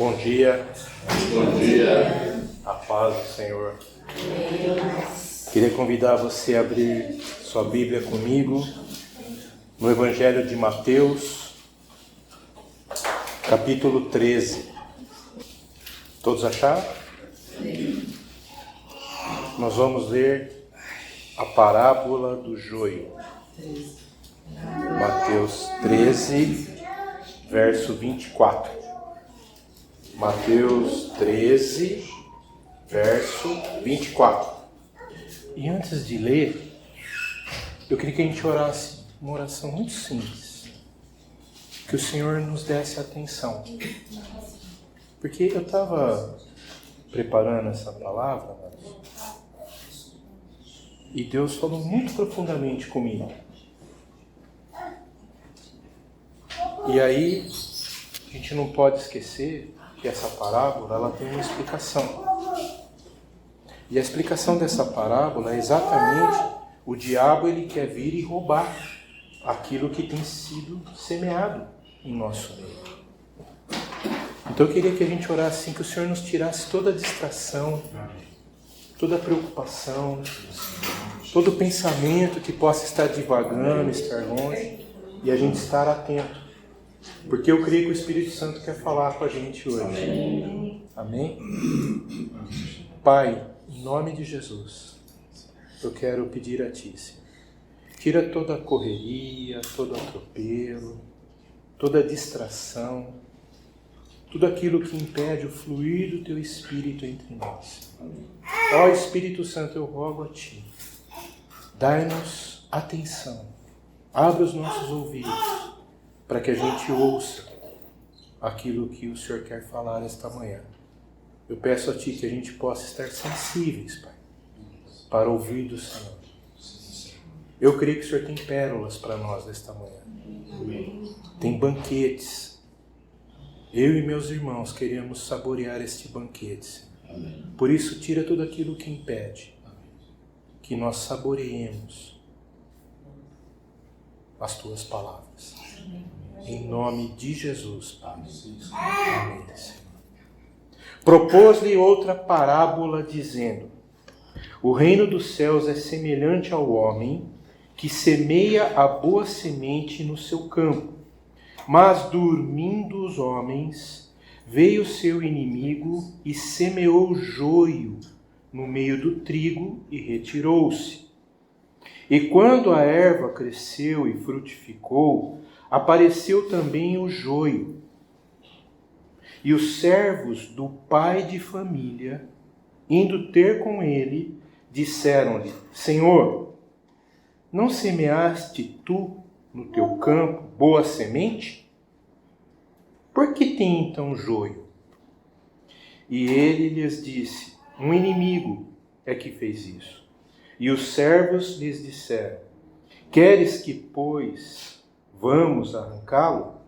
Bom dia. Bom dia. A paz do Senhor. Queria convidar você a abrir sua Bíblia comigo no Evangelho de Mateus, capítulo 13. Todos acharam? Sim. Nós vamos ler a parábola do joio. Mateus 13, verso 24. Mateus 13, verso 24. E antes de ler, eu queria que a gente orasse uma oração muito simples. Que o Senhor nos desse atenção. Porque eu estava preparando essa palavra, e Deus falou muito profundamente comigo. E aí, a gente não pode esquecer que essa parábola ela tem uma explicação. E a explicação dessa parábola é exatamente o diabo ele quer vir e roubar aquilo que tem sido semeado em nosso meio. Então eu queria que a gente orasse assim, que o Senhor nos tirasse toda a distração, toda a preocupação, todo pensamento que possa estar divagando, estar longe, e a gente estar atento. Porque eu creio que o Espírito Santo quer falar com a gente hoje. Amém? Pai, em nome de Jesus, eu quero pedir a Ti, Senhor, tira toda a correria, todo atropelo, toda a distração, tudo aquilo que impede o fluir do Teu Espírito entre nós. Ó Espírito Santo, eu rogo a Ti, dai-nos atenção, abre os nossos ouvidos, para que a gente ouça aquilo que o Senhor quer falar esta manhã. Eu peço a Ti que a gente possa estar sensíveis, Pai, para ouvir do Senhor. Eu creio que o Senhor tem pérolas para nós nesta manhã. Tem banquetes. Eu e meus irmãos queremos saborear este banquete. Por isso, tira tudo aquilo que impede que nós saboreemos as Tuas palavras. Em nome de Jesus, Pai. Amém, Senhor. Propôs-lhe outra parábola, dizendo: o reino dos céus é semelhante ao homem que semeia a boa semente no seu campo. Mas, dormindo os homens, veio seu inimigo e semeou joio no meio do trigo e retirou-se. E quando a erva cresceu e frutificou, apareceu também o joio. E os servos do pai de família, indo ter com ele, disseram-lhe: Senhor, não semeaste tu no teu campo boa semente? Por que tem então joio? E ele lhes disse: um inimigo é que fez isso. E os servos lhes disseram: queres que, pois, vamos arrancá-lo?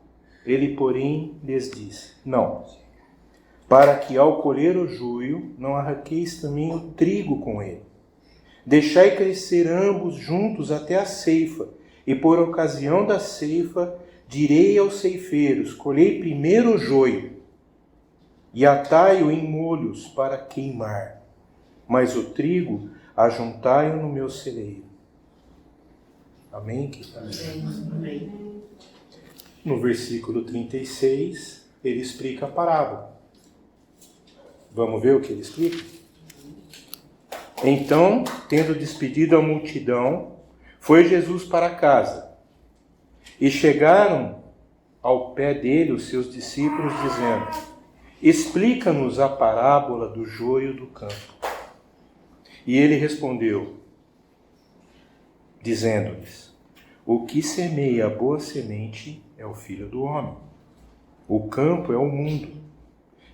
Ele, porém, lhes disse: não, para que ao colher o joio não arranqueis também o trigo com ele. Deixai crescer ambos juntos até a ceifa, e por ocasião da ceifa direi aos ceifeiros: colhei primeiro o joio, e atai-o em molhos para queimar, mas o trigo ajuntai-o no meu celeiro. Amém? Amém. No versículo 36, ele explica a parábola. Vamos ver o que ele explica? Então, tendo despedido a multidão, foi Jesus para casa. E chegaram ao pé dele os seus discípulos, dizendo: explica-nos a parábola do joio do campo. E ele respondeu, dizendo-lhes: o que semeia a boa semente é o Filho do Homem. O campo é o mundo,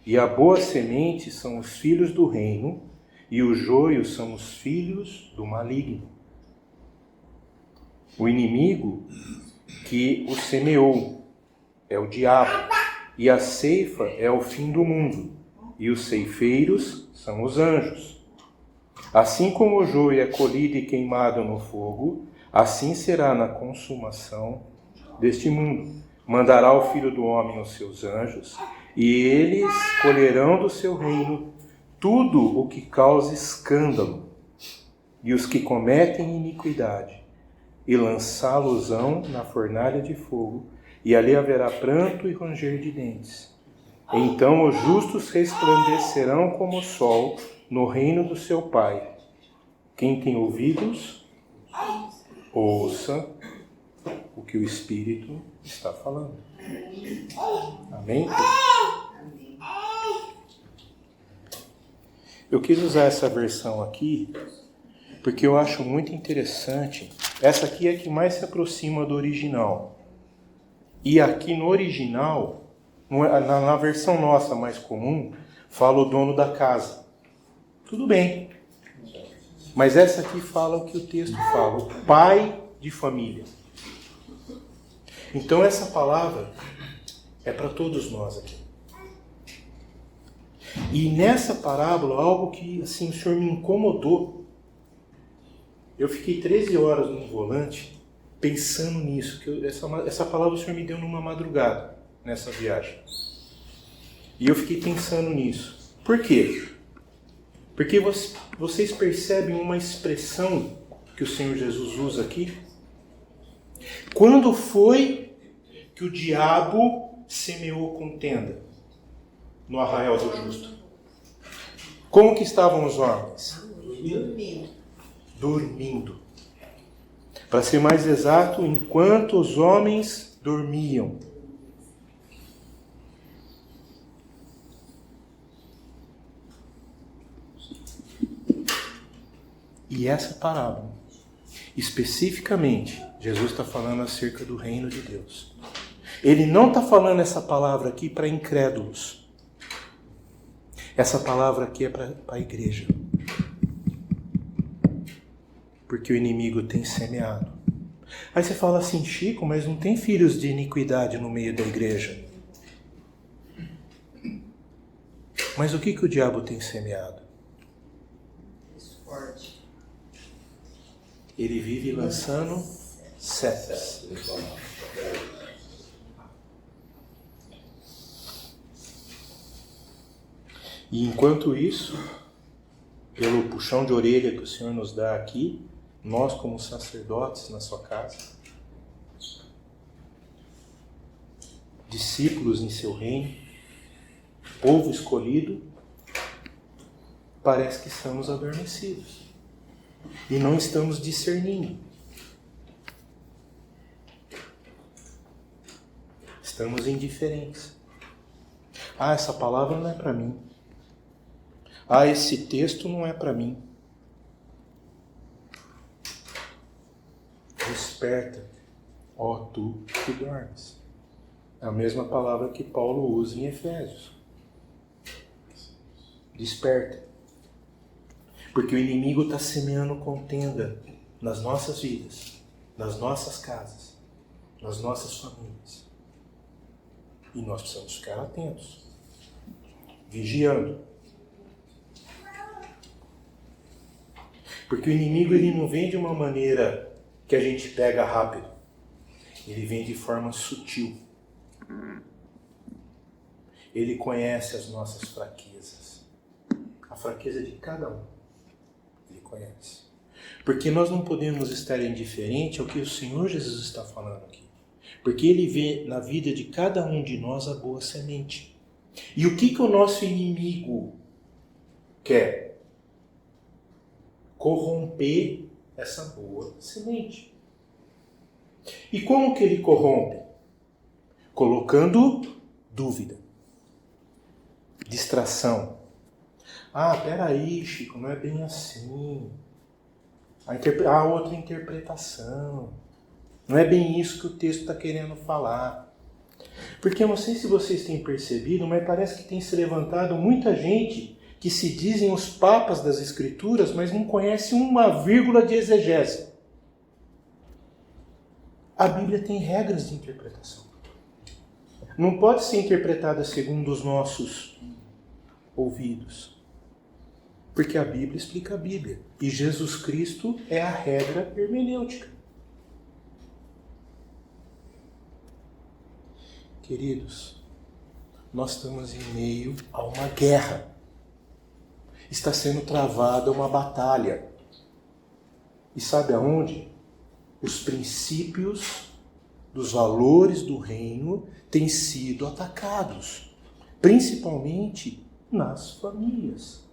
e a boa semente são os filhos do reino, e o joio são os filhos do maligno. O inimigo que o semeou é o diabo, e a ceifa é o fim do mundo, e os ceifeiros são os anjos. Assim como o joio é colhido e queimado no fogo, assim será na consumação deste mundo. Mandará o Filho do Homem os seus anjos, E eles colherão do seu reino tudo o que causa escândalo, e os que cometem iniquidade, e lançá-los-ão na fornalha de fogo, e ali haverá pranto e ranger de dentes. Então os justos resplandecerão como o sol no reino do seu Pai. Quem tem ouvidos, ouça o que o Espírito está falando. Amém? Eu quis usar essa versão aqui porque eu acho muito interessante. Essa aqui é a que mais se aproxima do original. E aqui no original, na versão nossa mais comum, fala o dono da casa. Tudo bem. Mas essa aqui fala o que o texto fala, o pai de família. Então essa palavra é para todos nós aqui. E nessa parábola, algo que assim, o Senhor me incomodou. Eu fiquei 13 horas no volante pensando nisso. Que essa palavra o Senhor me deu numa madrugada, nessa viagem. E eu fiquei pensando nisso. Por quê? Porque vocês percebem uma expressão que o Senhor Jesus usa aqui? Quando foi que o diabo semeou contenda no arraial do justo? Como que estavam os homens? Dormindo. Para ser mais exato, enquanto os homens dormiam. E essa parábola, especificamente, Jesus está falando acerca do reino de Deus. Ele não está falando essa palavra aqui para incrédulos. Essa palavra aqui é para a igreja. Porque o inimigo tem semeado. Aí você fala assim, Chico, mas não tem filhos de iniquidade no meio da igreja. Mas o que o diabo tem semeado? Ele vive lançando setas. E enquanto isso, pelo puxão de orelha que o Senhor nos dá aqui, nós como sacerdotes na sua casa, discípulos em seu reino, povo escolhido, parece que estamos adormecidos e não estamos discernindo. Estamos indiferentes. Ah, essa palavra não é para mim. Ah, esse texto não é para mim. Desperta, ó tu que dormes. É a mesma palavra que Paulo usa em Efésios. Desperta. Porque o inimigo está semeando contenda nas nossas vidas, nas nossas casas, nas nossas famílias. E nós precisamos ficar atentos, vigiando. Porque o inimigo ele não vem de uma maneira que a gente pega rápido. Ele vem de forma sutil. Ele conhece as nossas fraquezas. A fraqueza de cada um. Ele conhece. Porque nós não podemos estar indiferentes ao que o Senhor Jesus está falando aqui. Porque Ele vê na vida de cada um de nós a boa semente. E o que o nosso inimigo quer? Corromper essa boa semente. E como que ele corrompe? Colocando dúvida, distração. Ah, peraí, Chico, não é bem assim. Há outra interpretação. Não é bem isso que o texto está querendo falar. Porque eu não sei se vocês têm percebido, mas parece que tem se levantado muita gente que se dizem os papas das Escrituras, mas não conhecem uma vírgula de exegese. A Bíblia tem regras de interpretação. Não pode ser interpretada segundo os nossos ouvidos. Porque a Bíblia explica a Bíblia. E Jesus Cristo é a regra hermenêutica. Queridos, nós estamos em meio a uma guerra. Está sendo travada uma batalha. E sabe aonde? Os princípios dos valores do reino têm sido atacados, principalmente nas famílias.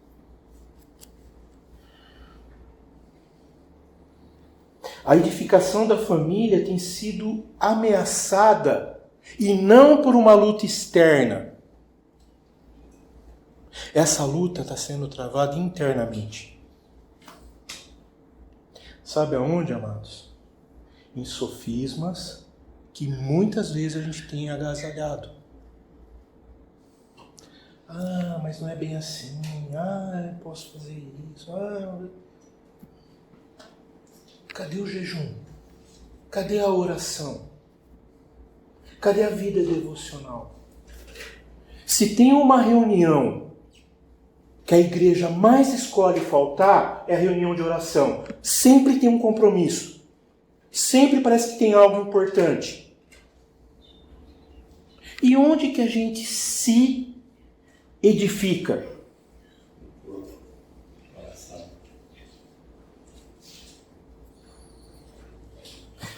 A edificação da família tem sido ameaçada, e não por uma luta externa. Essa luta está sendo travada internamente. Sabe aonde, amados? Em sofismas que muitas vezes a gente tem agasalhado. Ah, mas não é bem assim. Ah, eu posso fazer isso. Cadê o jejum? Cadê a oração? Cadê a vida devocional? Se tem uma reunião que a igreja mais escolhe faltar, é a reunião de oração. Sempre tem um compromisso. Sempre parece que tem algo importante. E onde que a gente se edifica?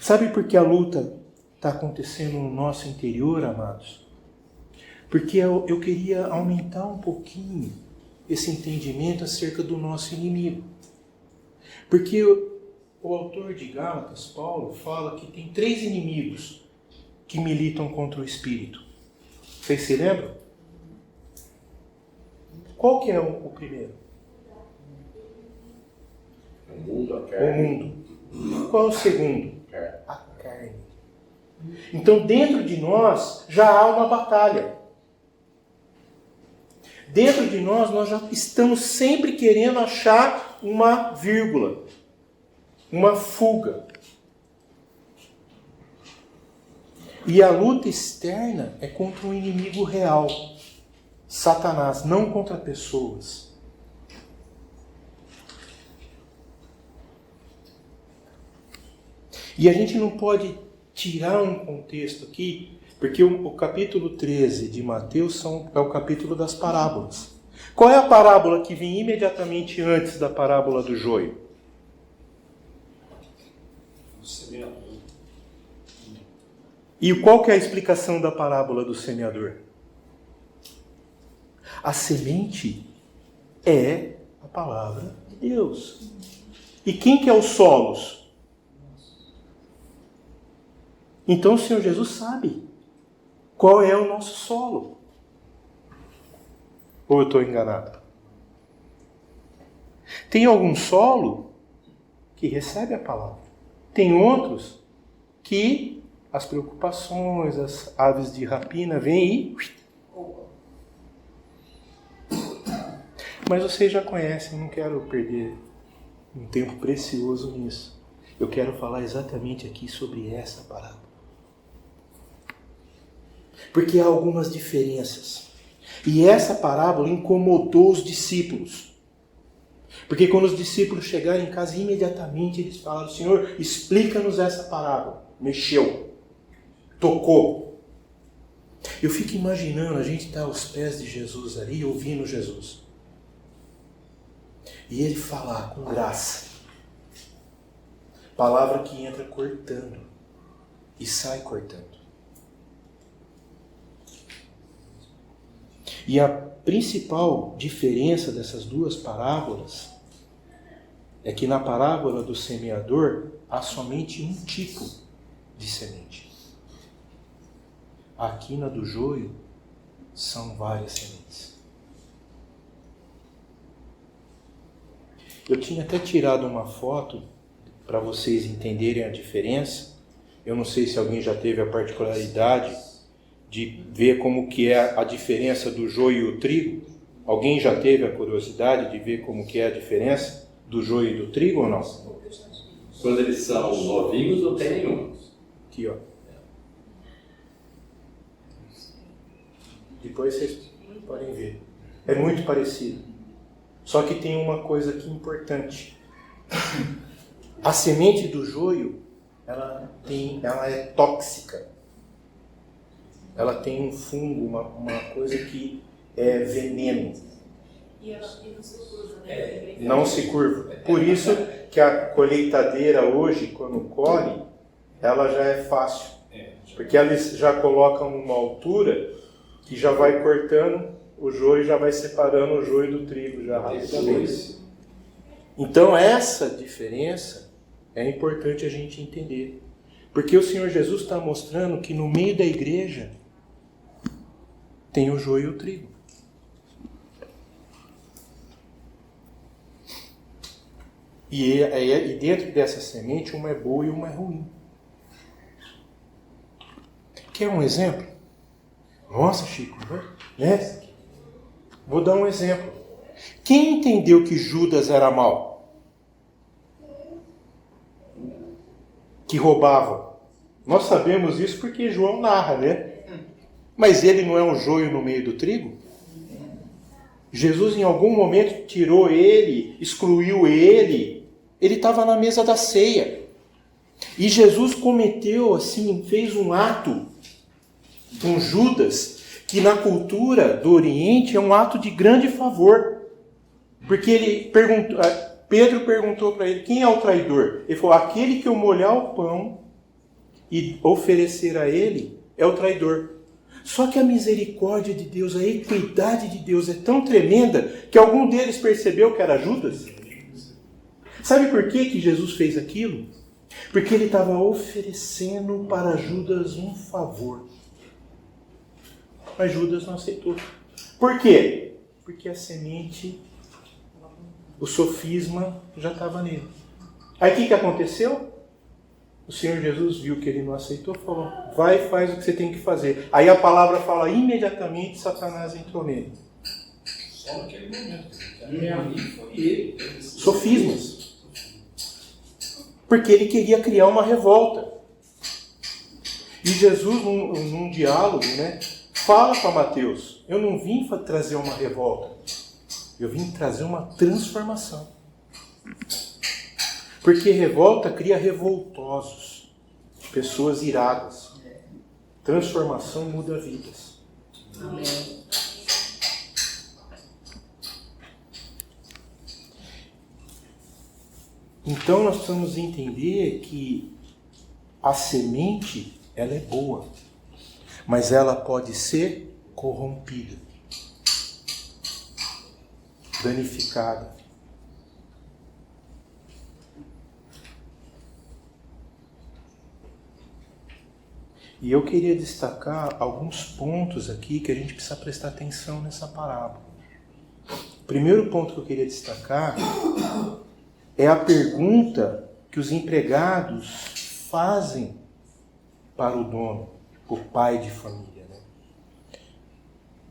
Sabe por que a luta está acontecendo no nosso interior, amados? Porque eu queria aumentar um pouquinho esse entendimento acerca do nosso inimigo. Porque o autor de Gálatas, Paulo, fala que tem 3 inimigos que militam contra o Espírito. Vocês se lembram? Qual que é o primeiro? O mundo, a O carne. mundo. Qual é o segundo? A carne. Então, dentro de nós já há uma batalha. Dentro de nós já estamos sempre querendo achar uma vírgula, uma fuga. E a luta externa é contra um inimigo real, Satanás, não contra pessoas. E a gente não pode tirar um contexto aqui, porque o capítulo 13 de Mateus é o capítulo das parábolas. Qual é a parábola que vem imediatamente antes da parábola do joio? E qual que é a explicação da parábola do semeador? A semente é a palavra de Deus. E quem que é os solos? Então o Senhor Jesus sabe qual é o nosso solo. Ou eu estou enganado? Tem algum solo que recebe a palavra. Tem outros que as preocupações, as aves de rapina vêm e... Mas vocês já conhecem, eu não quero perder um tempo precioso nisso. Eu quero falar exatamente aqui sobre essa parábola. Porque há algumas diferenças. E essa parábola incomodou os discípulos. Porque quando os discípulos chegaram em casa, imediatamente eles falaram: Senhor, explica-nos essa parábola. Mexeu. Tocou. Eu fico imaginando, a gente está aos pés de Jesus ali, ouvindo Jesus. E ele falar com graça. Palavra que entra cortando e sai cortando. E a principal diferença dessas duas parábolas é que na parábola do semeador há somente um tipo de semente. Aqui na do joio são várias sementes. Eu tinha até tirado uma foto para vocês entenderem a diferença. Eu não sei se alguém já teve a particularidade de ver como que é a diferença do joio e o trigo. Alguém já teve a curiosidade de ver como que é a diferença do joio e do trigo ou não? Quando eles são novinhos, não tem nenhum. Aqui, ó. Depois vocês podem ver. É muito parecido. Só que tem uma coisa aqui importante. A semente do joio, ela é tóxica. ela tem um fungo, uma coisa que é veneno. E ela não se curva, né? Não se curva. Por isso que a colheitadeira hoje, quando colhe, ela já é fácil. Porque eles já colocam numa altura que já vai cortando o joio, já vai separando o joio do trigo já rapidamente. Então essa diferença é importante a gente entender. Porque o Senhor Jesus está mostrando que no meio da igreja tem o joio e o trigo. E dentro dessa semente, uma é boa e uma é ruim. Quer um exemplo? Nossa, Chico, né? Vou dar um exemplo. Quem entendeu que Judas era mau? Que roubava. Nós sabemos isso porque João narra, né? Mas ele não é um joio no meio do trigo? Jesus em algum momento tirou ele, excluiu ele. Ele estava na mesa da ceia. E Jesus cometeu assim, fez um ato com Judas, que na cultura do Oriente é um ato de grande favor. Porque Pedro perguntou para ele, quem é o traidor? Ele falou, aquele que eu molhar o pão e oferecer a ele é o traidor. Só que a misericórdia de Deus, a equidade de Deus é tão tremenda que algum deles percebeu que era Judas. Sabe por que Jesus fez aquilo? Porque ele estava oferecendo para Judas um favor. Mas Judas não aceitou. Por quê? Porque a semente, o sofisma já estava nele. Aí o que aconteceu? O Senhor Jesus viu que ele não aceitou e falou, vai e faz o que você tem que fazer. Aí a palavra fala, imediatamente Satanás entrou nele. Só naquele momento. Foi ele. Sofismas. Porque ele queria criar uma revolta. E Jesus, num diálogo, né, fala para Mateus, eu não vim trazer uma revolta, eu vim trazer uma transformação. Porque revolta cria revoltosos, pessoas iradas. Transformação muda vidas. Amém. Então nós precisamos entender que a semente, ela é boa, mas ela pode ser corrompida, danificada. E eu queria destacar alguns pontos aqui que a gente precisa prestar atenção nessa parábola. O primeiro ponto que eu queria destacar é a pergunta que os empregados fazem para o dono, o pai de família. Né?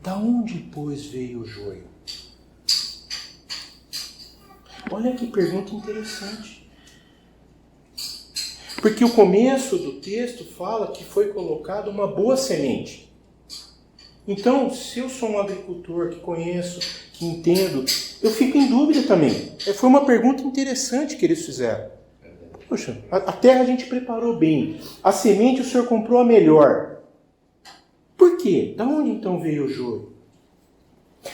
Da onde, pois, veio o joio? Olha que pergunta interessante. Porque o começo do texto fala que foi colocada uma boa semente. Então, se eu sou um agricultor que conheço, que entendo, eu fico em dúvida também. Foi uma pergunta interessante que eles fizeram. Poxa, a terra a gente preparou bem. A semente o senhor comprou a melhor. Por quê? Da onde então veio o joio?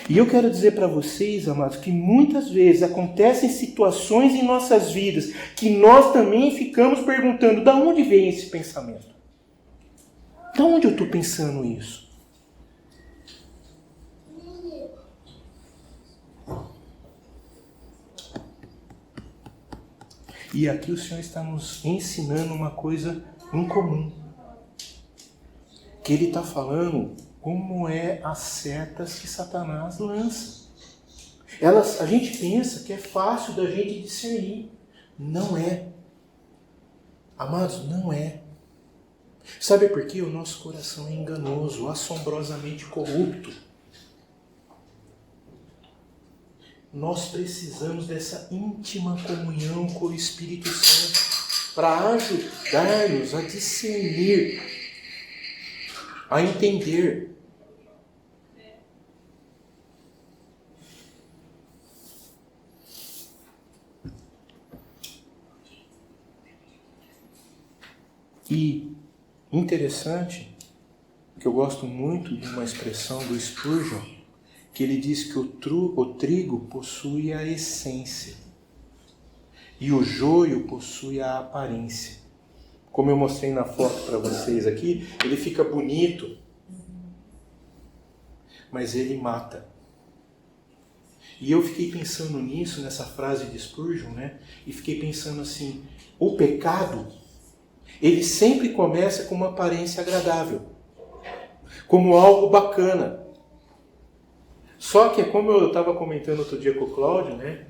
E eu quero dizer para vocês, amados, que muitas vezes acontecem situações em nossas vidas que nós também ficamos perguntando, da onde vem esse pensamento? Da onde eu estou pensando isso? E aqui o Senhor está nos ensinando uma coisa incomum. Que Ele está falando como é as setas que Satanás lança. A gente pensa que é fácil da gente discernir. Não é. Amados, não é. Sabe por quê? O nosso coração é enganoso, assombrosamente corrupto. Nós precisamos dessa íntima comunhão com o Espírito Santo para ajudar-nos a discernir, a entender. E interessante que eu gosto muito de uma expressão do Spurgeon, que ele diz que o trigo possui a essência e o joio possui a aparência. Como eu mostrei na foto para vocês aqui, ele fica bonito, mas ele mata. E eu fiquei pensando nisso, nessa frase de Spurgeon, né? E fiquei pensando assim, o pecado, ele sempre começa com uma aparência agradável, como algo bacana. Só que, como eu estava comentando outro dia com o Cláudio, né?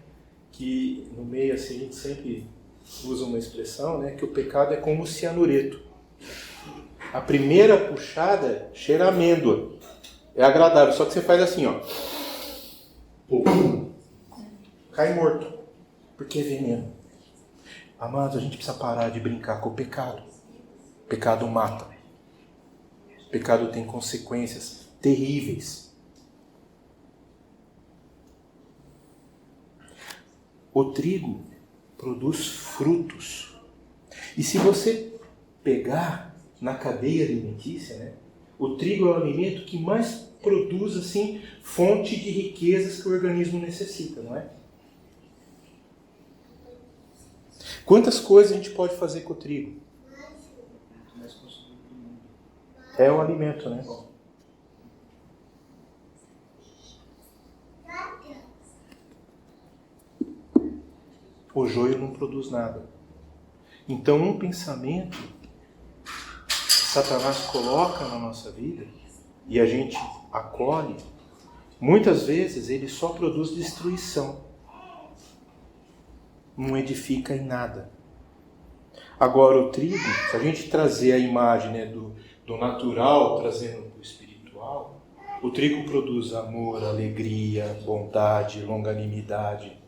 Que no meio assim, a gente sempre usa uma expressão, né? Que o pecado é como o cianureto. A primeira puxada cheira a amêndoa. É agradável, só que você faz assim, ó. Cai morto. Porque é veneno. Amados, a gente precisa parar de brincar com o pecado. O pecado mata. O pecado tem consequências terríveis. O trigo produz frutos. E se você pegar na cadeia alimentícia, né, o trigo é o alimento que mais produz assim, fonte de riquezas que o organismo necessita, não é? Quantas coisas a gente pode fazer com o trigo? É o alimento, né? O joio não produz nada. Então, um pensamento que Satanás coloca na nossa vida e a gente acolhe, muitas vezes ele só produz destruição. Não edifica em nada. Agora, o trigo, se a gente trazer a imagem, né, do natural, trazendo para o espiritual, o trigo produz amor, alegria, bondade, longanimidade.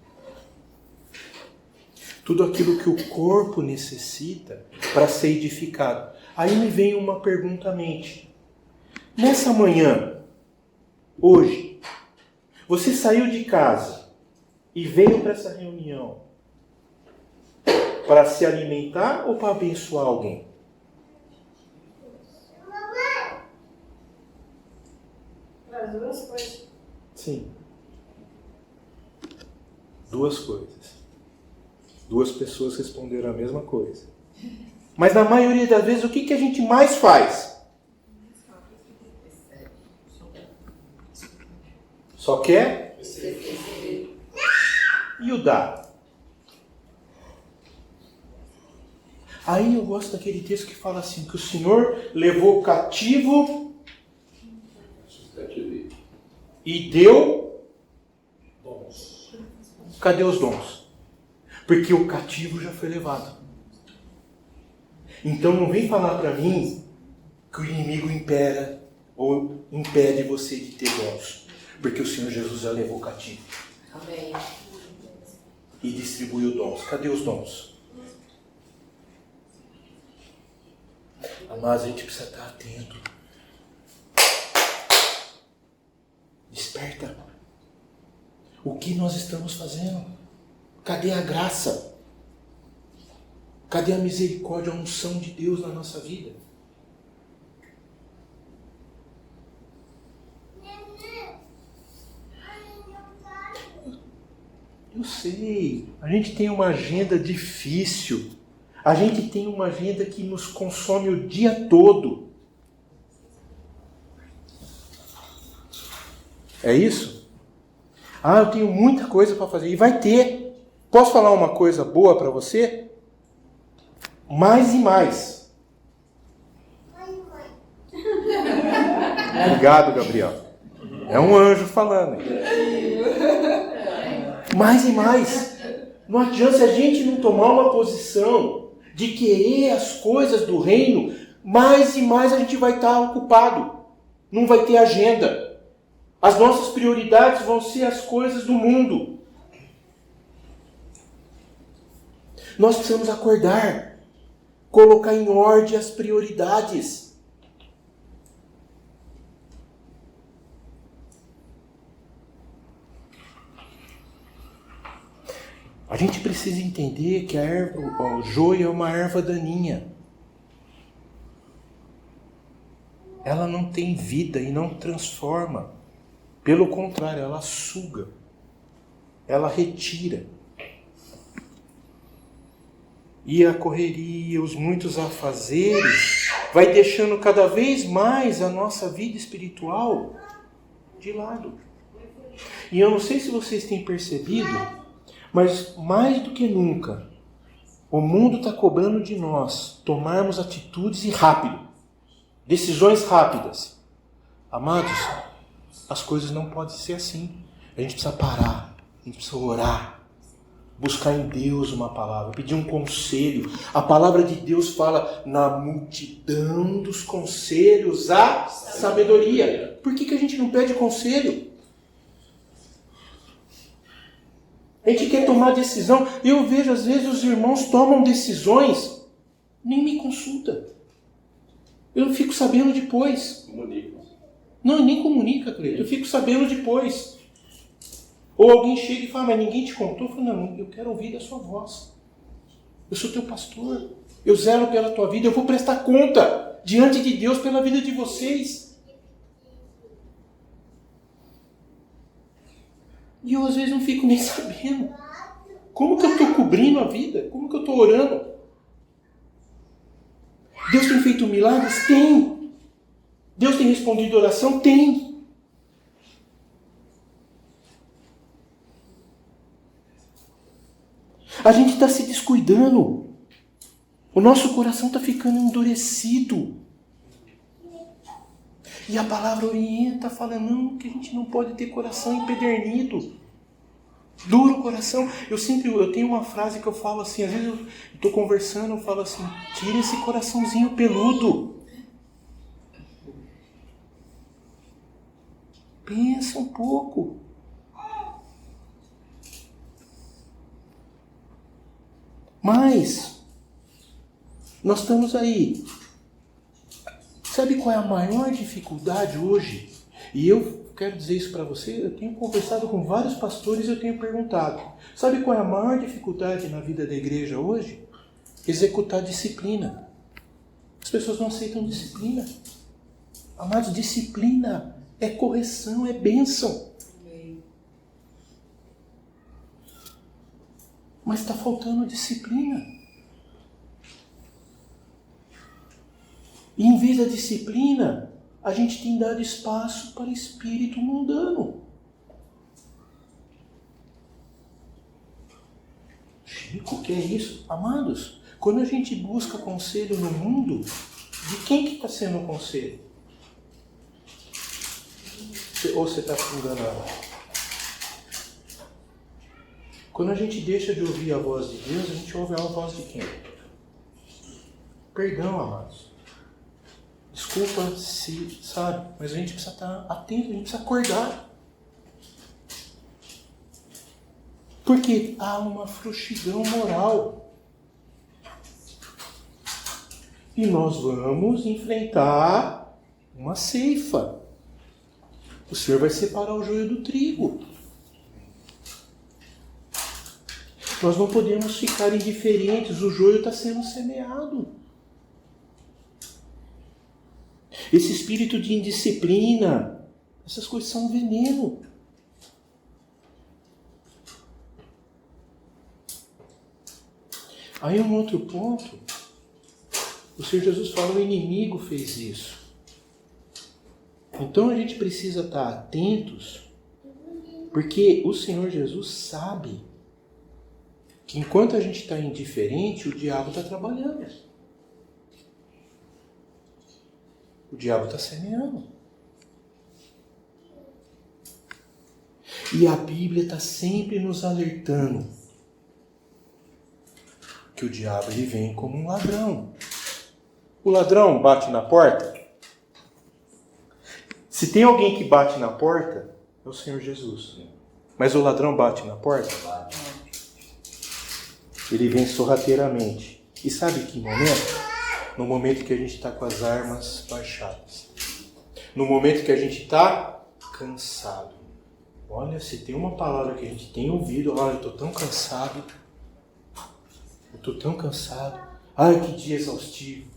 Tudo aquilo que o corpo necessita para ser edificado. Aí me vem uma pergunta à mente. Nessa manhã, hoje, você saiu de casa e veio para essa reunião para se alimentar ou para abençoar alguém? Para as duas coisas. Sim. Duas coisas. Duas pessoas responderam a mesma coisa. Mas na maioria das vezes, o que a gente mais faz? Só quer? E o dar? Aí eu gosto daquele texto que fala assim, que o Senhor levou o cativo e deu dons. Cadê os dons? Porque o cativo já foi levado. Então não vem falar para mim que o inimigo impera ou impede você de ter dons. Porque o Senhor Jesus já levou o cativo. Amém. E distribuiu dons. Cadê os dons? Mas a gente precisa estar atento. Desperta. O que nós estamos fazendo? Cadê a graça? Cadê a misericórdia, a unção de Deus na nossa vida? Eu sei, a gente tem uma agenda difícil. A gente tem uma agenda que nos consome o dia todo. É isso? Ah, eu tenho muita coisa para fazer. E vai ter. Posso falar uma coisa boa para você? Mais e mais. Obrigado, Gabriel. É um anjo falando. Mais e mais. Não adianta, se a gente não tomar uma posição de querer as coisas do reino, mais e mais a gente vai estar ocupado. Não vai ter agenda. As nossas prioridades vão ser as coisas do mundo. Nós precisamos acordar, colocar em ordem as prioridades. A gente precisa entender que o joio é uma erva daninha. ela não tem vida e não transforma. Pelo contrário, ela suga, ela retira. E a correria, os muitos afazeres, vai deixando cada vez mais a nossa vida espiritual de lado. E eu não sei se vocês têm percebido, mas mais do que nunca, o mundo está cobrando de nós tomarmos atitudes e rápido, decisões rápidas. Amados, as coisas não podem ser assim. A gente precisa parar, a gente precisa orar, buscar em Deus uma palavra, pedir um conselho. A palavra de Deus fala, na multidão dos conselhos há sabedoria. Por que a gente não pede conselho? A gente quer tomar decisão. Eu vejo às vezes os irmãos tomam decisões, nem me consulta. Eu fico sabendo depois. Comunica. Não, nem comunica, Cleiton. Eu fico sabendo depois. Ou alguém chega e fala, mas ninguém te contou? Eu falo, não, eu quero ouvir da sua voz. Eu sou teu pastor. Eu zelo pela tua vida. Eu vou prestar conta diante de Deus pela vida de vocês. E eu às vezes não fico nem sabendo. Como que eu estou cobrindo a vida? Como que eu estou orando? Deus tem feito milagres? Tem. Deus tem respondido oração? Tem. A gente está se descuidando. O nosso coração está ficando endurecido. E a palavra orienta, fala, não, que a gente não pode ter coração empedernido. Duro coração. Eu tenho uma frase que eu falo assim, às vezes eu estou conversando, eu falo assim, tira esse coraçãozinho peludo. Pensa um pouco. Mas, nós estamos aí. Sabe qual é a maior dificuldade hoje? E eu quero dizer isso para você, eu tenho conversado com vários pastores e eu tenho perguntado. Sabe qual é a maior dificuldade na vida da igreja hoje? Executar disciplina. As pessoas não aceitam disciplina. Amados, disciplina é correção, é bênção. Mas está faltando disciplina. E em vez da disciplina, a gente tem dado espaço para espírito mundano. Chico, o que é isso? Amados, quando a gente busca conselho no mundo, de quem que está sendo o conselho? Ou você está se enganando? Quando a gente deixa de ouvir a voz de Deus, a gente ouve a voz de quem? Perdão, amados. Desculpa se, sabe? Mas a gente precisa estar atento, a gente precisa acordar. Porque há uma frouxidão moral. E nós vamos enfrentar uma ceifa. O Senhor vai separar o joio do trigo. Nós não podemos ficar indiferentes, o joio está sendo semeado. Esse espírito de indisciplina, essas coisas são um veneno. Aí um outro ponto, o Senhor Jesus fala, o inimigo fez isso. Então a gente precisa estar atentos, porque o Senhor Jesus sabe que enquanto a gente está indiferente, o diabo está trabalhando. O diabo está semeando. E a Bíblia está sempre nos alertando que o diabo ele vem como um ladrão. O ladrão bate na porta. Se tem alguém que bate na porta, é o Senhor Jesus. Mas o ladrão bate na porta? Ele vem sorrateiramente. E sabe que momento? No momento que a gente está com as armas baixadas. No momento que a gente está cansado. Olha, se tem uma palavra que a gente tem ouvido, olha, eu estou tão cansado. Eu estou tão cansado. Ai, que dia exaustivo.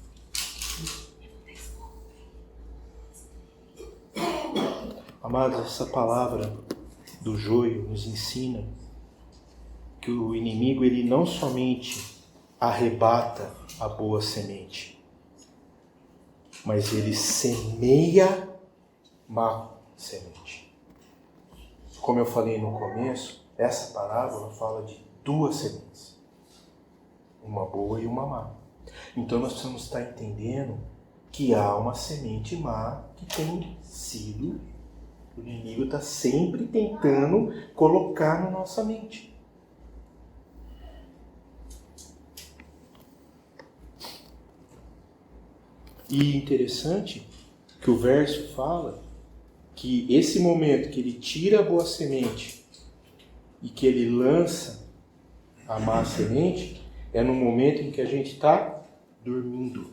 Amados, essa palavra do joio nos ensina que o inimigo, ele não somente arrebata a boa semente, mas ele semeia má semente. Como eu falei no começo, essa parábola fala de duas sementes, uma boa e uma má. Então nós precisamos estar entendendo que há uma semente má que tem sido, o inimigo está sempre tentando colocar na nossa mente. E interessante que o verso fala que esse momento que ele tira a boa semente e que ele lança a má semente é no momento em que a gente está dormindo.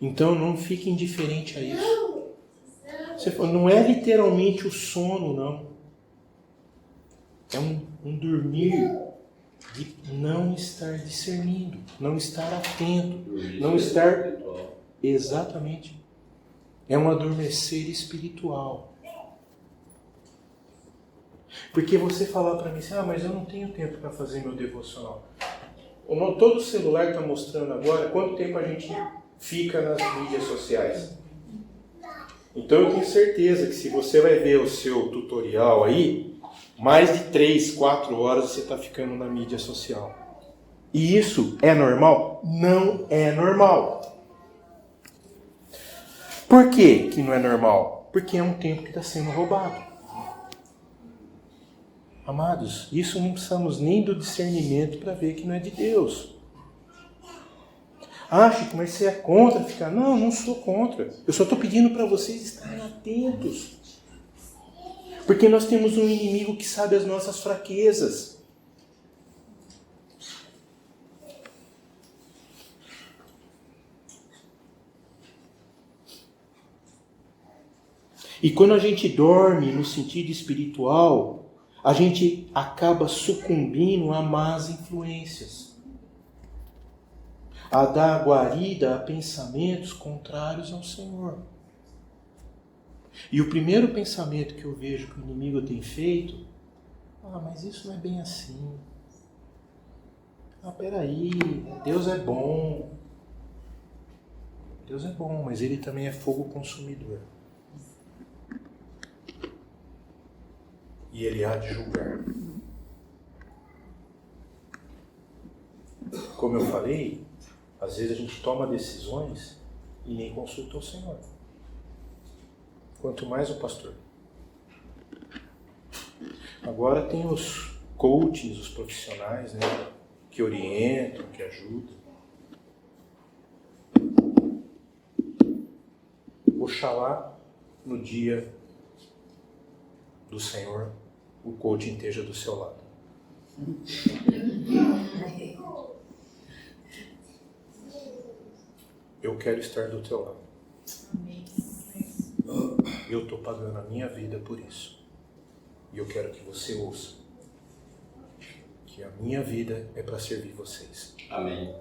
Então não fique indiferente a isso. Não é literalmente o sono, não. É um dormir de não estar discernindo, não estar atento, não estar... Exatamente. É um adormecer espiritual. Porque você falar para mim assim, mas eu não tenho tempo para fazer meu devocional. Todo celular está mostrando agora quanto tempo a gente fica nas mídias sociais. Então eu tenho certeza que se você vai ver o seu tutorial aí, mais de 3, 4 horas você está ficando na mídia social. E isso é normal? Não é normal. Por que que não é normal? Porque é um tempo que está sendo roubado. Amados, isso não precisamos nem do discernimento para ver que não é de Deus. Chico, mas você é contra ficar? Não, não sou contra. Eu só estou pedindo para vocês estarem atentos. Porque nós temos um inimigo que sabe as nossas fraquezas. E quando a gente dorme no sentido espiritual, a gente acaba sucumbindo a más influências, a dar guarida a pensamentos contrários ao Senhor. E o primeiro pensamento que eu vejo que o inimigo tem feito, mas isso não é bem assim. Peraí, Deus é bom. Deus é bom, mas Ele também é fogo consumidor. E Ele há de julgar. Como eu falei, às vezes a gente toma decisões e nem consulta o Senhor. Quanto mais o pastor. Agora tem os coaches, os profissionais, né, que orientam, que ajudam. Oxalá no dia do Senhor o coaching esteja do seu lado. Eu quero estar do teu lado. Eu estou pagando a minha vida por isso. E eu quero que você ouça que a minha vida é para servir vocês. Amém.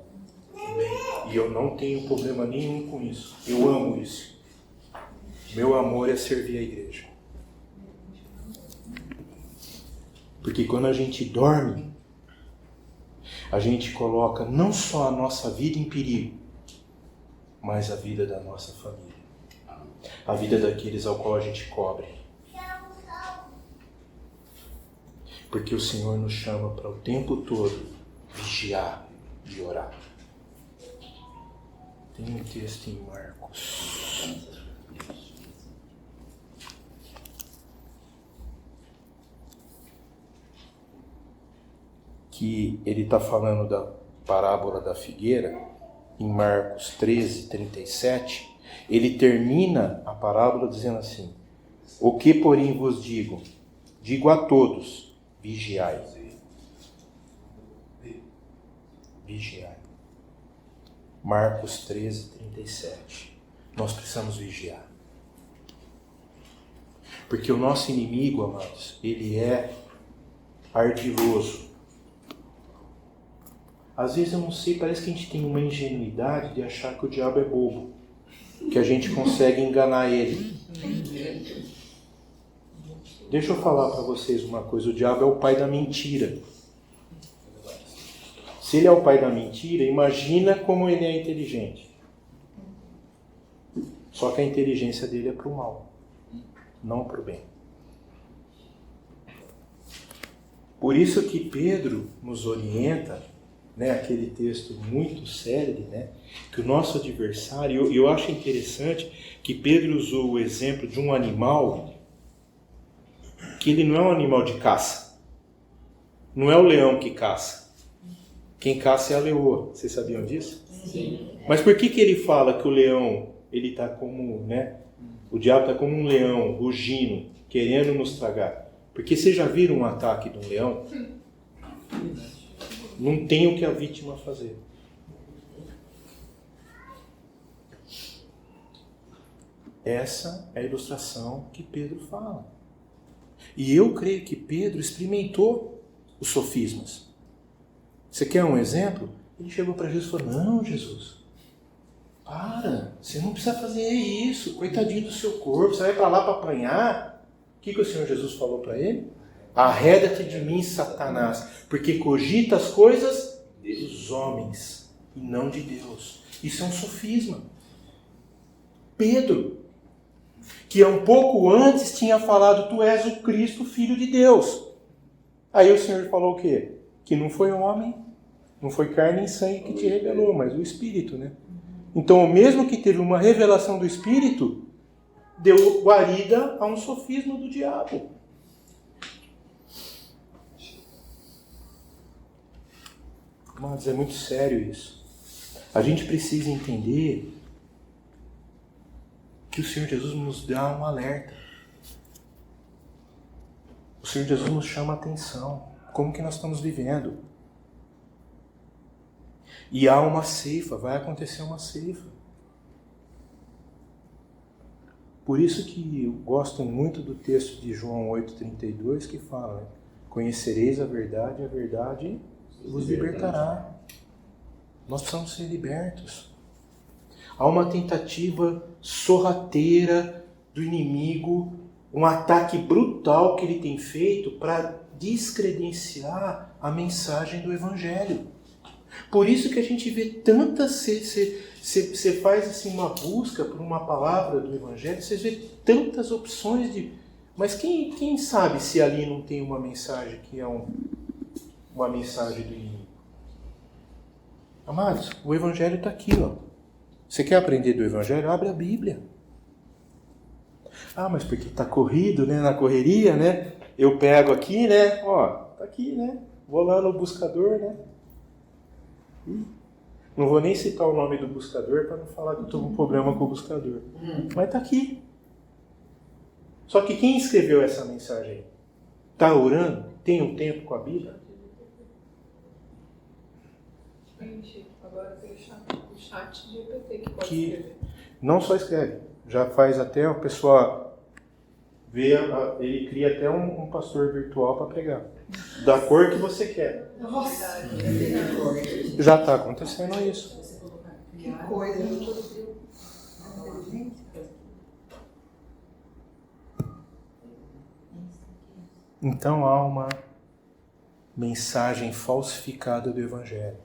Amém. E eu não tenho problema nenhum com isso. Eu amo isso. Meu amor é servir a igreja. Porque quando a gente dorme, a gente coloca não só a nossa vida em perigo, mas a vida da nossa família. A vida daqueles ao qual a gente cobre. Porque o Senhor nos chama para o tempo todo vigiar e orar. Tem um texto em Marcos. Que ele está falando da parábola da figueira, em Marcos 13, 37, ele termina a parábola dizendo assim: o que porém vos digo? Digo a todos, vigiai. Vigiai. Marcos 13, 37. Nós precisamos vigiar. Porque o nosso inimigo, amados, ele é ardiloso. Às vezes eu não sei, parece que a gente tem uma ingenuidade de achar que o diabo é bobo, que a gente consegue enganar ele. Deixa eu falar para vocês uma coisa. O diabo é o pai da mentira. Se ele é o pai da mentira, imagina como ele é inteligente. Só que a inteligência dele é para o mal, não para o bem. Por isso que Pedro nos orienta, né, aquele texto muito célebre, né, que o nosso adversário, eu acho interessante que Pedro usou o exemplo de um animal, que ele não é um animal de caça. Não é o leão que caça. Quem caça é a leoa. Vocês sabiam disso? Sim. Mas por que ele fala que o leão, ele está como, né, o diabo está como um leão rugindo, querendo nos tragar? Porque vocês já viram um ataque de um leão? Não tem o que a vítima fazer. Essa é a ilustração que Pedro fala. E eu creio que Pedro experimentou os sofismas. Você quer um exemplo? Ele chegou para Jesus e falou: não, Jesus, para, você não precisa fazer isso, coitadinho do seu corpo, você vai para lá para apanhar. O que o Senhor Jesus falou para ele? Arreda-te de mim, Satanás, porque cogita as coisas dos homens e não de Deus. Isso é um sofisma. Pedro, que um pouco antes tinha falado: tu és o Cristo, Filho de Deus. Aí o Senhor falou o quê? Que não foi homem, não foi carne e sangue que te revelou, mas o Espírito, né? Então, o mesmo que teve uma revelação do Espírito, deu guarida a um sofisma do diabo. Mas é muito sério isso. A gente precisa entender que o Senhor Jesus nos dá um alerta. O Senhor Jesus nos chama a atenção. Como que nós estamos vivendo? E há uma ceifa, vai acontecer uma ceifa. Por isso que eu gosto muito do texto de João 8,32 que fala, né? Conhecereis a verdade vos libertará. Nós precisamos ser libertos. Há uma tentativa sorrateira do inimigo, um ataque brutal que ele tem feito para descredenciar a mensagem do Evangelho. Por isso que a gente vê tantas... Você faz assim uma busca por uma palavra do Evangelho, você vê tantas opções de... Mas quem sabe se ali não tem uma mensagem que é uma mensagem do inimigo? Amados, o Evangelho está aqui, ó. Você quer aprender do Evangelho? Abre a Bíblia. Ah, mas porque está corrido, né? Na correria, né? Eu pego aqui, né? Ó, tá aqui, né? Vou lá no buscador, né? Não vou nem citar o nome do buscador para não falar que eu estou com problema com o buscador. Mas está aqui. Só que quem escreveu essa mensagem? Está orando? Tem um tempo com a Bíblia? Agora tem o chat de GPT que pode escrever. Não só escreve. Já faz até a pessoa ver, ele cria até um pastor virtual para pregar. Da cor que você quer. Nossa! Já está acontecendo isso. Que coisa! Então há uma mensagem falsificada do Evangelho.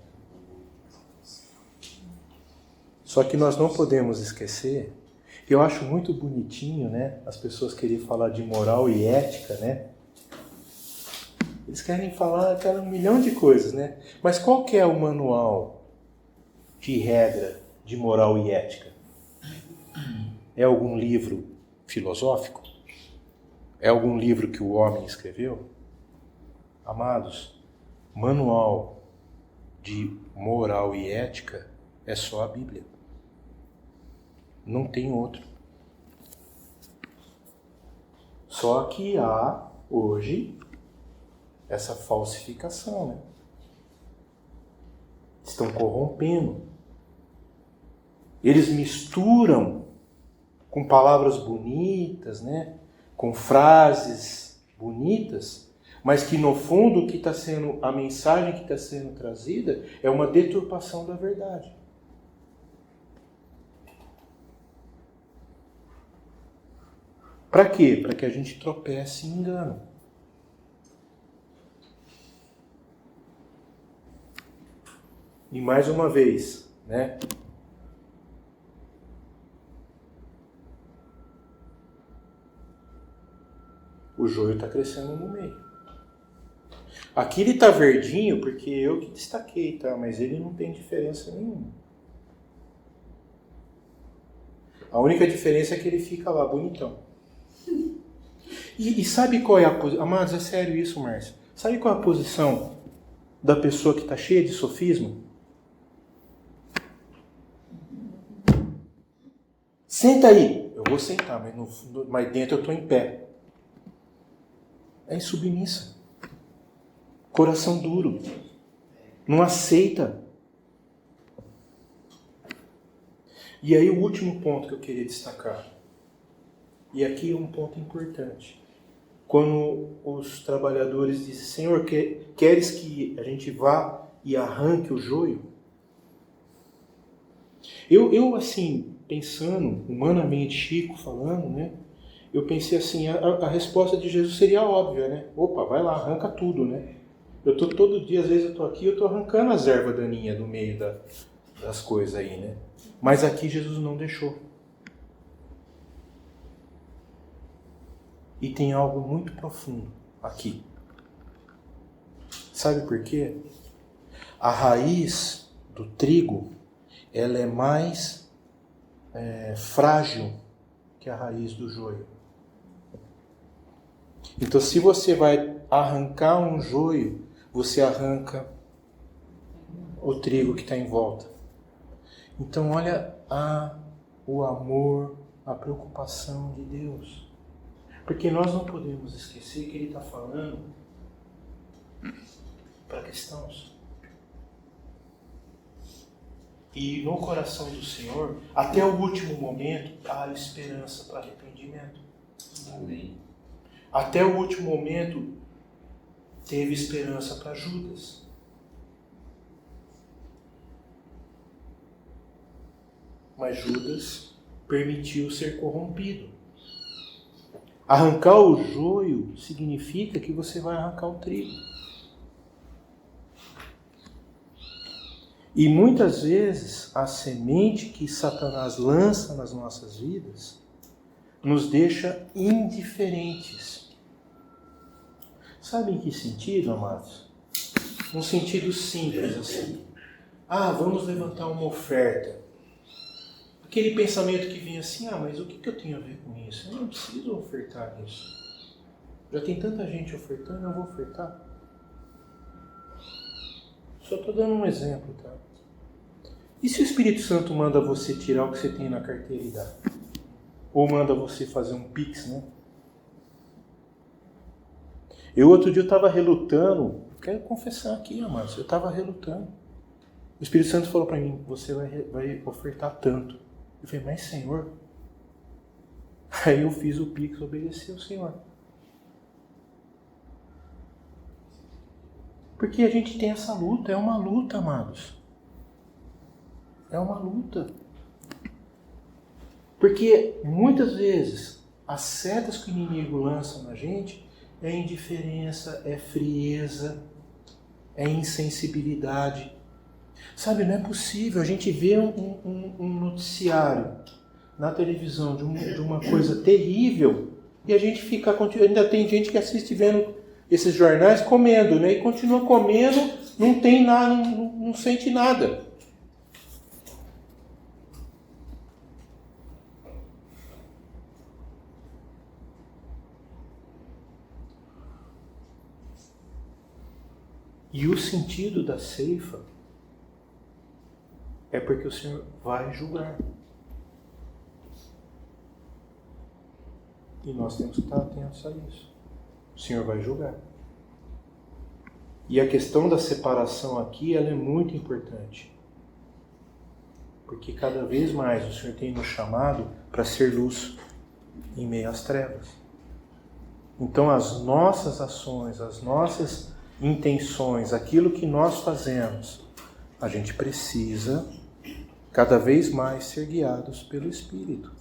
Só que nós não podemos esquecer, eu acho muito bonitinho, né, as pessoas querem falar de moral e ética, né? Eles querem falar um milhão de coisas, né? Mas qual que é o manual de regra de moral e ética? É algum livro filosófico? É algum livro que o homem escreveu? Amados, manual de moral e ética é só a Bíblia. Não tem outro. Só que há, hoje, essa falsificação, né? Estão corrompendo. Eles misturam com palavras bonitas, né? Com frases bonitas, mas que no fundo o que está sendo, a mensagem que está sendo trazida é uma deturpação da verdade. Para quê? Para que a gente tropece em engano. E mais uma vez, né? O joio está crescendo no meio. Aqui ele está verdinho porque eu que destaquei, tá? Mas ele não tem diferença nenhuma. A única diferença é que ele fica lá bonitão. E sabe qual é a posição? Amados, é sério isso, Márcio. Sabe qual é a posição da pessoa que está cheia de sofisma? Senta aí. Eu vou sentar, mas dentro eu estou em pé. É insubmissa. Coração duro. Não aceita. E aí o último ponto que eu queria destacar. E aqui é um ponto importante. Quando os trabalhadores dizem, Senhor, queres que a gente vá e arranque o joio? Eu assim, pensando, humanamente, Chico falando, né? Eu pensei assim, a resposta de Jesus seria óbvia, né? Opa, vai lá, arranca tudo, né? Eu tô todo dia, às vezes eu tô aqui, eu tô arrancando as ervas daninhas do meio das coisas aí, né? Mas aqui Jesus não deixou. E tem algo muito profundo aqui. Sabe por quê? A raiz do trigo, ela é mais frágil que a raiz do joio. Então, se você vai arrancar um joio, você arranca o trigo que está em volta. Então, olha o amor, a preocupação de Deus. Porque nós não podemos esquecer que Ele está falando para cristãos. E no coração do Senhor, até o último momento, há esperança para arrependimento. Amém. Até o último momento, teve esperança para Judas. Mas Judas permitiu ser corrompido. Arrancar o joio significa que você vai arrancar o trigo. E muitas vezes a semente que Satanás lança nas nossas vidas nos deixa indiferentes. Sabe em que sentido, amados? Um sentido simples assim. Vamos levantar uma oferta. Aquele pensamento que vem assim, mas o que eu tenho a ver com isso? Eu não preciso ofertar isso. Já tem tanta gente ofertando, eu vou ofertar. Só estou dando um exemplo, tá? E se o Espírito Santo manda você tirar o que você tem na carteira e dar? Ou manda você fazer um pix, né? Outro dia eu estava relutando, quero confessar aqui, amados, eu estava relutando. O Espírito Santo falou para mim, você vai ofertar tanto. Eu falei, mas Senhor? Aí eu fiz o pix, obedeci ao Senhor. Porque a gente tem essa luta, é uma luta, amados. É uma luta. Porque muitas vezes as setas que o inimigo lança na gente é indiferença, é frieza, é insensibilidade. Sabe, não é possível. A gente vê um noticiário na televisão de uma coisa terrível e a gente fica... Ainda tem gente que assiste vendo esses jornais comendo, né? E continua comendo, não tem nada, não sente nada. E o sentido da ceifa é porque o Senhor vai julgar. E nós temos que estar atentos a isso. O Senhor vai julgar. E a questão da separação aqui, ela é muito importante. Porque cada vez mais o Senhor tem nos chamado para ser luz em meio às trevas. Então as nossas ações, as nossas intenções, aquilo que nós fazemos, a gente precisa cada vez mais ser guiados pelo Espírito.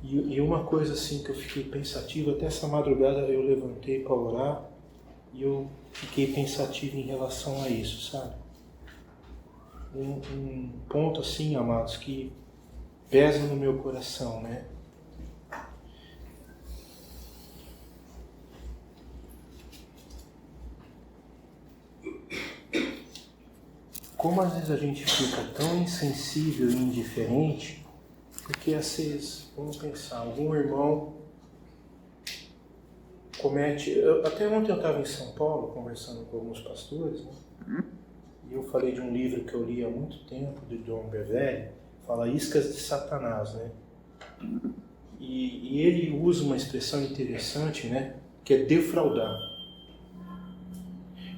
E uma coisa assim que eu fiquei pensativo, até essa madrugada eu levantei para orar e eu fiquei pensativo em relação a isso, sabe? Um ponto assim, amados, que pesa no meu coração, né? Como às vezes a gente fica tão insensível e indiferente, porque às vezes, vamos pensar, algum irmão comete... Até ontem eu estava em São Paulo conversando com alguns pastores, né? E eu falei de um livro que eu li há muito tempo, de John Bevere, fala Iscas de Satanás, né? E ele usa uma expressão interessante, né? Que é defraudar.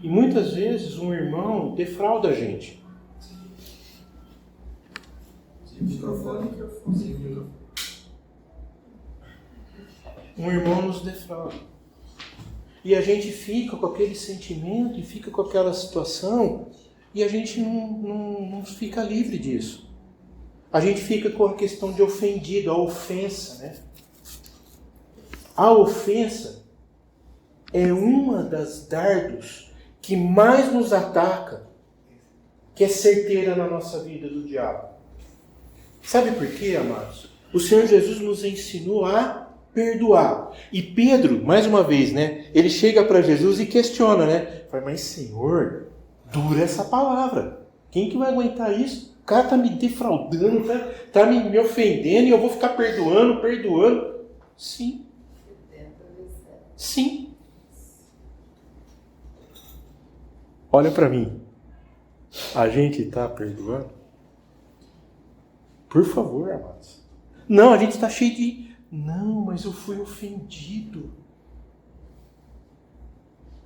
E muitas vezes um irmão defrauda a gente. Microfone. Um irmão nos defrauda. E a gente fica com aquele sentimento e fica com aquela situação e a gente não fica livre disso. A gente fica com a questão de ofendido, a ofensa, né? A ofensa é uma das dardos que mais nos ataca, que é certeira na nossa vida do diabo. Sabe por quê, amados? O Senhor Jesus nos ensinou a perdoar. E Pedro, mais uma vez, né? Ele chega para Jesus e questiona, né? Fala, mas Senhor, dura essa palavra. Quem que vai aguentar isso? O cara está me defraudando, tá me ofendendo e eu vou ficar perdoando. Sim. Sim. Olha para mim. A gente está perdoando? Por favor, amados. Não, a gente está cheio de... Não, mas eu fui ofendido.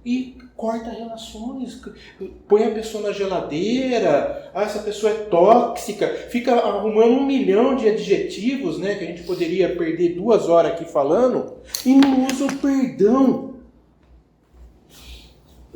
E corta relações. Põe a pessoa na geladeira. Ah, essa pessoa é tóxica. Fica arrumando 1 milhão de adjetivos, né? Que a gente poderia perder 2 horas aqui falando. E não usa o perdão.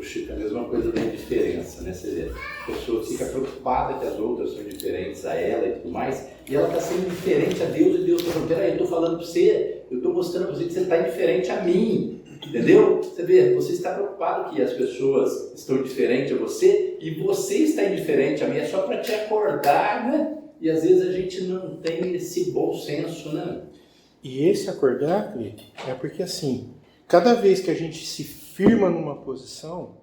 Chico, é a mesma coisa da indiferença, né? Você vê, a pessoa fica preocupada que as outras são diferentes a ela e tudo mais, e ela está sendo indiferente a Deus, e Deus está falando, peraí, eu estou falando para você, eu estou mostrando para você que você está indiferente a mim, entendeu? Você vê, você está preocupado que as pessoas estão diferentes a você, e você está indiferente a mim, é só para te acordar, né? E às vezes a gente não tem esse bom senso, né? E esse acordar, Cleiton, é porque assim, cada vez que a gente se firma numa posição,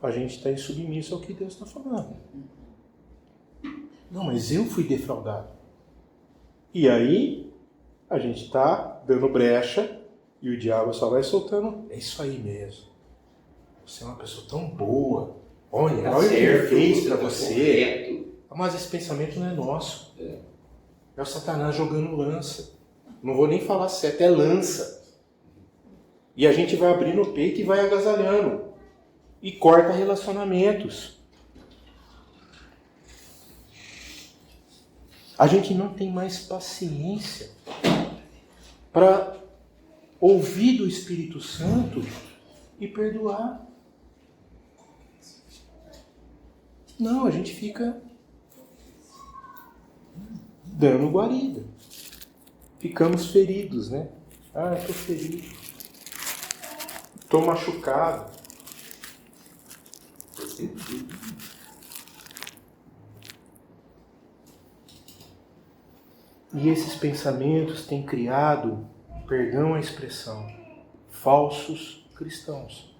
a gente está insubmisso ao que Deus está falando. Não, mas eu fui defraudado. E aí, a gente está dando brecha e o diabo só vai soltando. É isso aí mesmo. Você é uma pessoa tão boa. Olha o que ele fez para você. Mas esse pensamento não é nosso. É o Satanás jogando lança. Não vou nem falar seta, é lança. E a gente vai abrindo o peito e vai agasalhando. E corta relacionamentos. A gente não tem mais paciência para ouvir do Espírito Santo e perdoar. Não, a gente fica dando guarida. Ficamos feridos, né? Ah, eu estou ferido. Estou machucado. E esses pensamentos têm criado, perdão a expressão, falsos cristãos,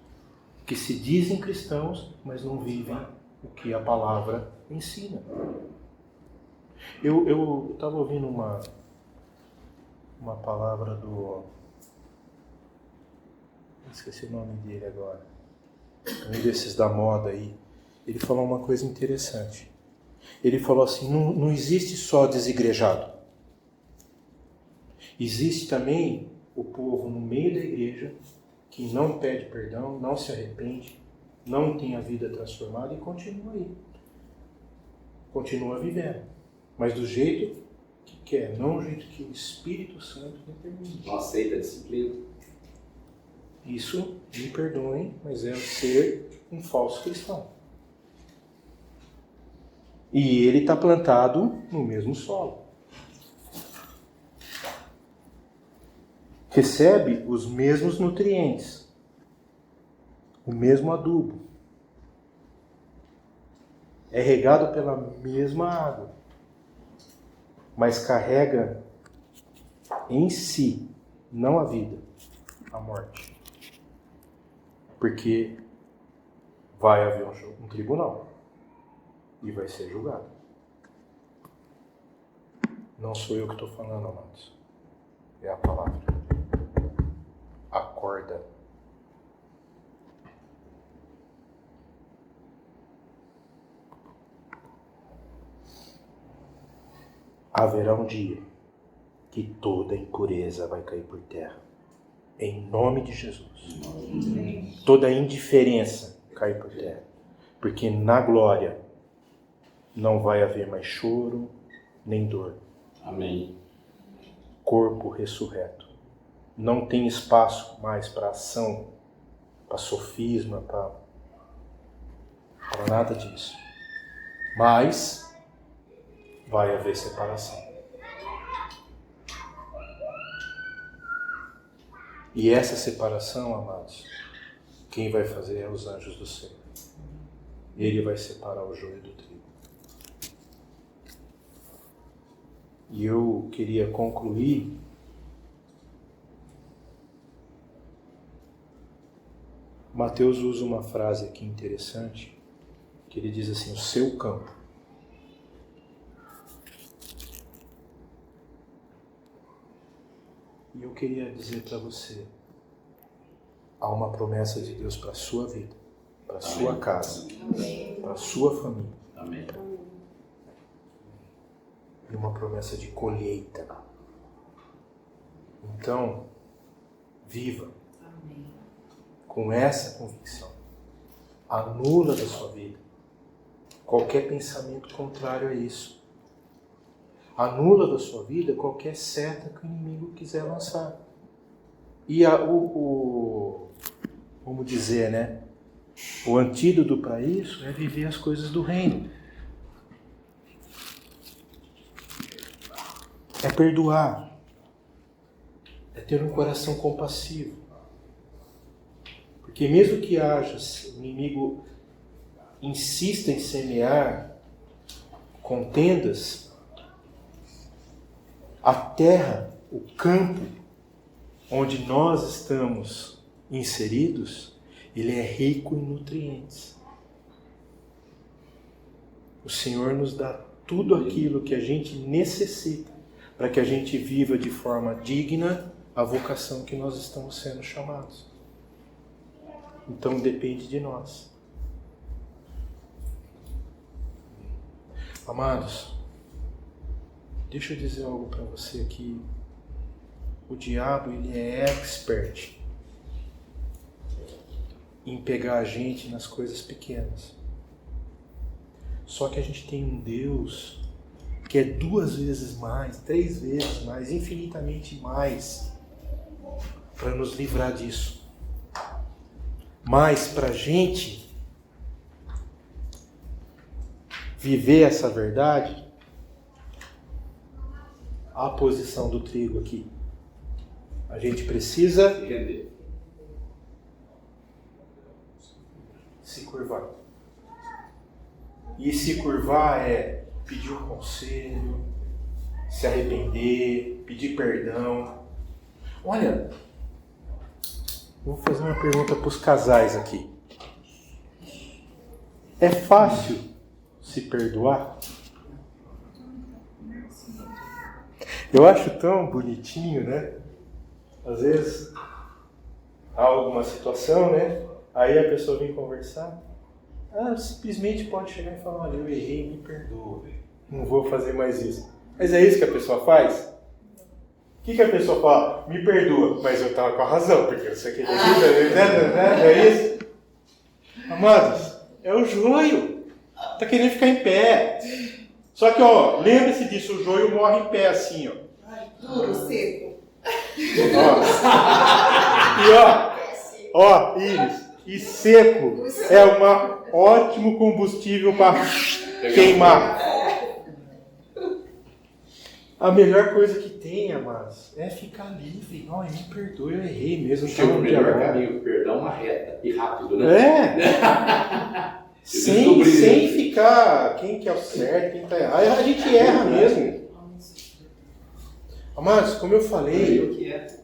que se dizem cristãos, mas não vivem o que a palavra ensina. Eu estava ouvindo uma palavra do... Esqueci o nome dele agora. Um desses da moda aí. Ele falou uma coisa interessante. Ele falou assim, não existe só desigrejado. Existe também o povo no meio da igreja que não pede perdão, não se arrepende, não tem a vida transformada e continua aí. Continua vivendo. Mas do jeito que quer, não do jeito que o Espírito Santo determina. Não aceita a disciplina. Isso, me perdoem, mas é ser um falso cristão. E ele está plantado no mesmo solo. recebe os mesmos nutrientes, o mesmo adubo, é regado pela mesma água, mas carrega em si, não a vida, a morte. Porque vai haver um tribunal e vai ser julgado. Não sou eu que estou falando, amados. É a palavra. Acorda. Haverá um dia que toda impureza vai cair por terra. Em nome de Jesus. Toda indiferença cai por terra. Porque na glória não vai haver mais choro nem dor. Amém. Corpo ressurreto. Não tem espaço mais para ação, para sofisma, para nada disso. Mas vai haver separação. E essa separação, amados, quem vai fazer é os anjos do Senhor. Ele vai separar o joio do trigo. E eu queria concluir Mateus usa uma frase aqui interessante, que ele diz assim, o seu campo. E eu queria dizer para você, há uma promessa de Deus para a sua vida, para a sua casa, para a sua família. Amém. E uma promessa de colheita. Então, viva com essa convicção. Anula da sua vida qualquer pensamento contrário a isso. Anula da sua vida qualquer seta que o inimigo quiser lançar. E vamos dizer, né? O antídoto para isso é viver as coisas do reino. É perdoar. É ter um coração compassivo. Porque mesmo que haja, o inimigo insista em semear contendas, a terra, o campo onde nós estamos inseridos, ele é rico em nutrientes. O Senhor nos dá tudo aquilo que a gente necessita para que a gente viva de forma digna a vocação que nós estamos sendo chamados. Então depende de nós. Amados, deixa eu dizer algo para você aqui. O diabo, ele é expert em pegar a gente nas coisas pequenas. Só que a gente tem um Deus que é 2 vezes mais, 3 vezes mais, infinitamente mais, para nos livrar disso. Mas para a gente viver essa verdade, a posição do trigo aqui. A gente precisa se curvar. E se curvar é pedir um conselho, se arrepender, pedir perdão. Olha, vou fazer uma pergunta para os casais aqui. É fácil se perdoar? Eu acho tão bonitinho, né? Às vezes há alguma situação, né? Aí a pessoa vem conversar. Simplesmente pode chegar e falar, olha, eu errei, me perdoa. Não vou fazer mais isso. Mas é isso que a pessoa faz? O que a pessoa fala? Me perdoa, mas eu estava com a razão, porque eu sei que é isso? Amados, é o joio. Tá querendo ficar em pé. Só que, ó, lembre-se disso, o joio morre em pé assim, ó. Duro, seco. Ó, Iris, e seco é um ótimo combustível para queimar. A melhor coisa que tem, amados, é ficar livre. Ó, me perdoe, eu errei mesmo. Chega o melhor caminho do perdão, uma reta e rápido, né? É! sem ficar quem que é o certo, quem tá errado. A gente erra mesmo. Amados, como eu falei,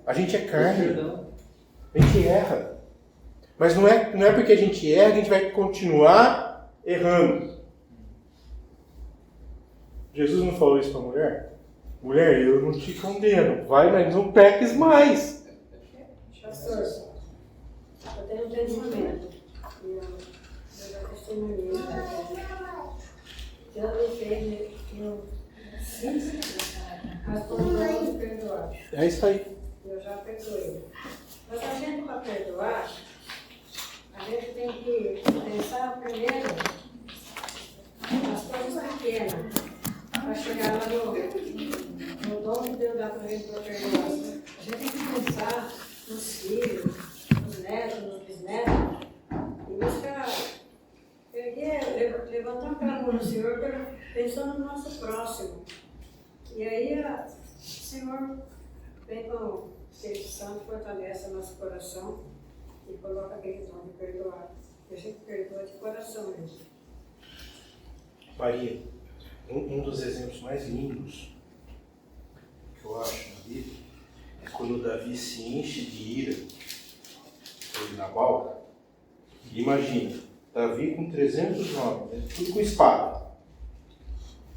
a gente é carne. A gente erra. Mas não é porque a gente erra que a gente vai continuar errando. Jesus não falou isso para a mulher? Mulher, eu não te condeno. Vai, mas não peques mais. Pastor, eu tenho um entendimento. Eu já testemunhei. Deus fez eu mas por não me perdoar. É isso aí. Eu já perdoei. Mas a gente, para perdoar, a gente tem que pensar primeiro nas coisas pequenas, para chegar lá no dom que Deus dá para a gente para perdoar. A gente tem que pensar nos filhos, nos netos, nos bisnetos, e buscar, levantar aquela mão no Senhor, pensando no nosso próximo. E aí, o Senhor vem com o Espírito Santo, fortalece o nosso coração e coloca aquele dom de perdoar. E a gente perdoa de coração mesmo. Maria, um dos exemplos mais lindos que eu acho na Bíblia é quando Davi se enche de ira sobre Nabal. Imagina, Davi com 300 homens, né? Tudo com espada.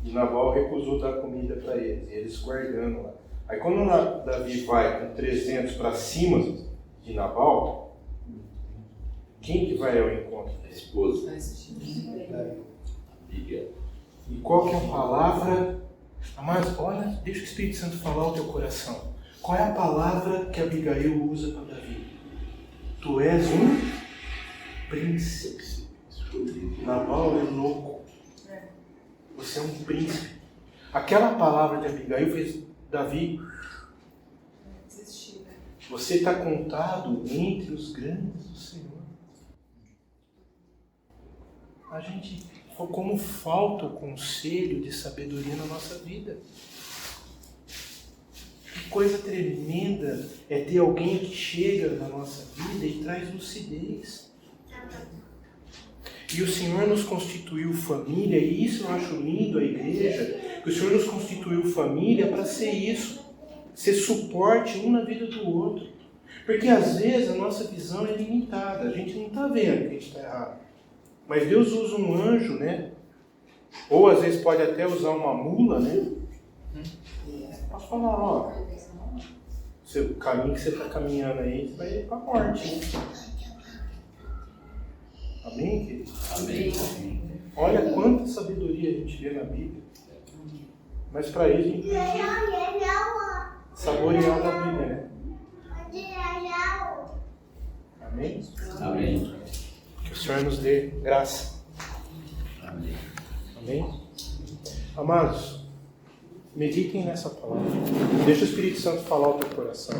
E Nabal recusou dar comida para eles, e eles guardando lá. Aí quando Davi vai com 300 para cima de Nabal, quem que vai ao encontro? A esposa. E qual que é a palavra? Mas olha, deixa o Espírito Santo falar o teu coração. Qual é a palavra que Abigail usa para Davi? Tu és um príncipe. Nabal é louco. Você é um príncipe. Aquela palavra de Abigail fez Davi. Você está contado entre os grandes do Senhor. A gente, como falta o conselho de sabedoria na nossa vida. Que coisa tremenda é ter alguém que chega na nossa vida e traz lucidez. E o Senhor nos constituiu família, e isso eu acho lindo a igreja, que o Senhor nos constituiu família para ser isso, ser suporte um na vida do outro. Porque às vezes a nossa visão é limitada, a gente não está vendo que a gente está errado. Mas Deus usa um anjo, né? Ou às vezes pode até usar uma mula, né? Posso falar, ó, o caminho que você está caminhando aí, você vai ir para a morte, né? Amém, querido? Amém. Olha quanta sabedoria a gente vê na Bíblia. Mas para isso a gente tem que saborear a Bíblia, né? Amém? Amém. Que o Senhor nos dê graça. Amém. Amém? Amados, meditem nessa palavra. Deixa o Espírito Santo falar ao teu coração.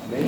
Amém?